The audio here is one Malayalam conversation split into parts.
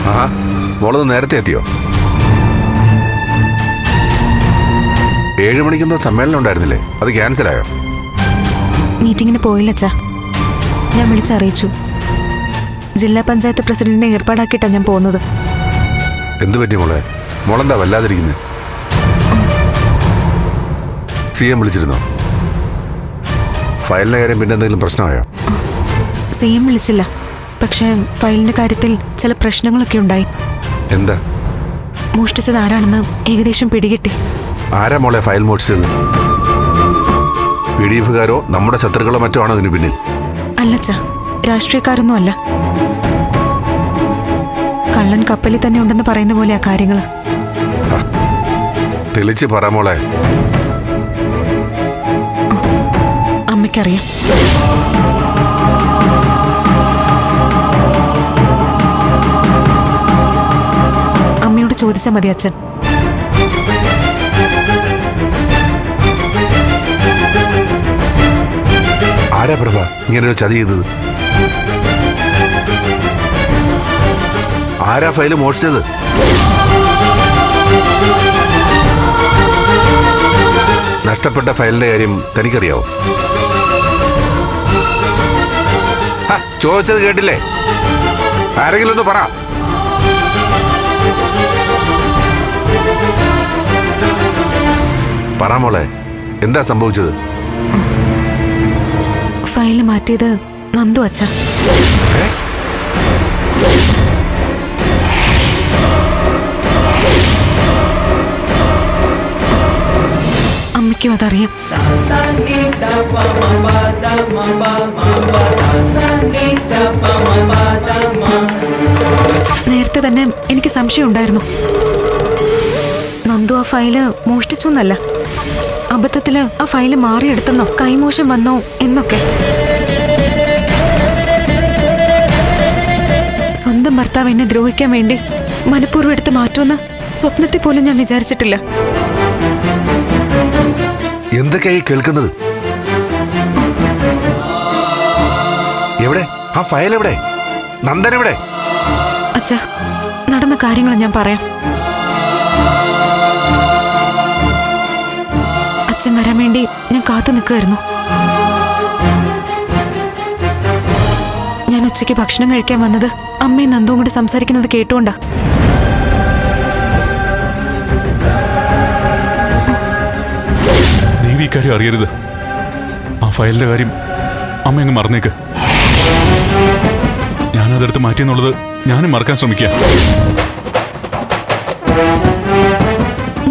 ആ മോളത് നേരത്തെ എത്തിയോ? 7 മണിക്കെന്തോ സമ്മേളനം ഉണ്ടായിരുന്നില്ലേ, അത് ക്യാൻസലായോ? മീറ്റിങ്ങിന് പോയില്ല അച്ഛാ. ഞാൻ വിളിച്ചറിയിച്ചു. ജില്ലാ പഞ്ചായത്ത് പ്രസിഡന്റിനെ ഏർപ്പാടാക്കിയിട്ടാണ് ഞാൻ പോകുന്നത്. എന്തു പറ്റി മോളെ? മോളെന്താ വല്ലാതിരിക്കുന്നത്? CM വിളിച്ചിരുന്നോ? ഫയലിന്റെ കാര്യം പിന്നെ എന്തെങ്കിലും പ്രശ്നമായോ? CM വിളിച്ചില്ല, പക്ഷേ ഫയലിന്റെ കാര്യത്തിൽ ചില പ്രശ്നങ്ങളൊക്കെ ഉണ്ടായി. എന്താ? മോഷ്ടിച്ചത് ആരാണെന്ന് ഏകദേശം പിടികിട്ടി. ആരാ മോളെ ഫയൽ മോഷ്ടിച്ചത്? PDF-കാരോ നമ്മുടെ ശത്രുക്കളോ മറ്റോ ആണോ ഇതിനു പിന്നിൽ? അല്ലച്ചാ, രാഷ്ട്രീയക്കാരൊന്നും അല്ല. കള്ളൻ കപ്പലിൽ തന്നെ ഉണ്ടെന്ന് പറയുന്ന പോലെയാ കാര്യങ്ങള്. തെളിച്ച് പറ മോളെ. അമ്മയ്ക്കറിയാം. അമ്മയോട് ചോദിച്ചാൽ മതി അച്ഛൻ. ആരാ പ്രഭ ഇങ്ങനൊരു ചതി ചെയ്തത്? ആരാ ഫയല് മോഷ്ടിച്ചത്? നഷ്ടപ്പെട്ട ഫയലിന്റെ കാര്യം തനിക്കറിയാവോ? ചോദിച്ചത് കേട്ടില്ലേ? ആരെങ്കിലും ഒന്ന് പറ. പറ മോളെ, എന്താ സംഭവിച്ചത്? ഫയല് മാറ്റിയത് നന്ദു അച്ഛ. അമ്മയ്ക്കും അതറിയാം. നേരത്തെ തന്നെ എനിക്ക് സംശയം ഉണ്ടായിരുന്നു. നന്ദു ആ ഫയല് മോഷ്ടിച്ചു എന്നല്ല, അബദ്ധത്തില് ആ ഫയല് മാറിയെടുത്തെന്നോ കൈമോശം വന്നോ എന്നൊക്കെ. സ്വന്തം ഭർത്താവ് എന്നെ ദ്രോഹിക്കാൻ വേണ്ടി മനഃപൂർവ്വം എടുത്ത് മാറ്റുമെന്ന് സ്വപ്നത്തിൽ പോലും ഞാൻ വിചാരിച്ചിട്ടില്ല. എന്തൊക്കെയായി കേൾക്കുന്നത്? എവിടെ ആ ഫയൽ? എവിടെ? നന്ദൻ എവിടെ? അച്ഛാ, നടന്ന കാര്യങ്ങൾ ഞാൻ പറയാം. അച്ഛൻ വരാൻ വേണ്ടി ഞാൻ കാത്തു നിൽക്കുമായിരുന്നു. ഞാൻ ഉച്ചയ്ക്ക് ഭക്ഷണം കഴിക്കാൻ വന്നത് അമ്മയും നന്ദുവും കൂടി സംസാരിക്കുന്നത് കേട്ടുകൊണ്ടാ. ദേവി കാര്യം അറിയരുത്. ആ ഫയലിന്റെ കാര്യം അമ്മ അങ്ങ് മറന്നേക്ക്. ഞാനതെടുത്ത് മാറ്റിയെന്നുള്ളത് ഞാനും മറക്കാൻ ശ്രമിക്കുക.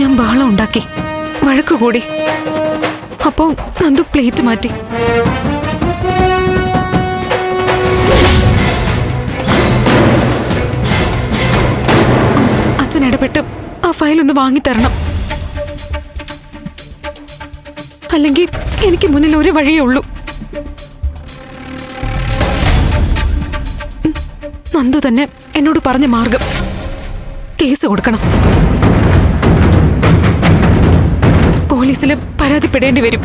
ഞാൻ ബഹളം ഉണ്ടാക്കി, വഴക്ക് കൂടി. അപ്പോ നന്ദു പ്ലേറ്റ് മാറ്റി. അച്ഛൻ ഇടപെട്ട് ആ ഫയൽ ഒന്ന് വാങ്ങിത്തരണം. അല്ലെങ്കിൽ എനിക്ക് മുന്നിൽ ഒരു വഴിയേ ഉള്ളൂ. നന്ദു തന്നെ എന്നോട് പറഞ്ഞ മാർഗം, കേസ് കൊടുക്കണം. പോലീസിൽ പരാതിപ്പെടേണ്ടി വരും.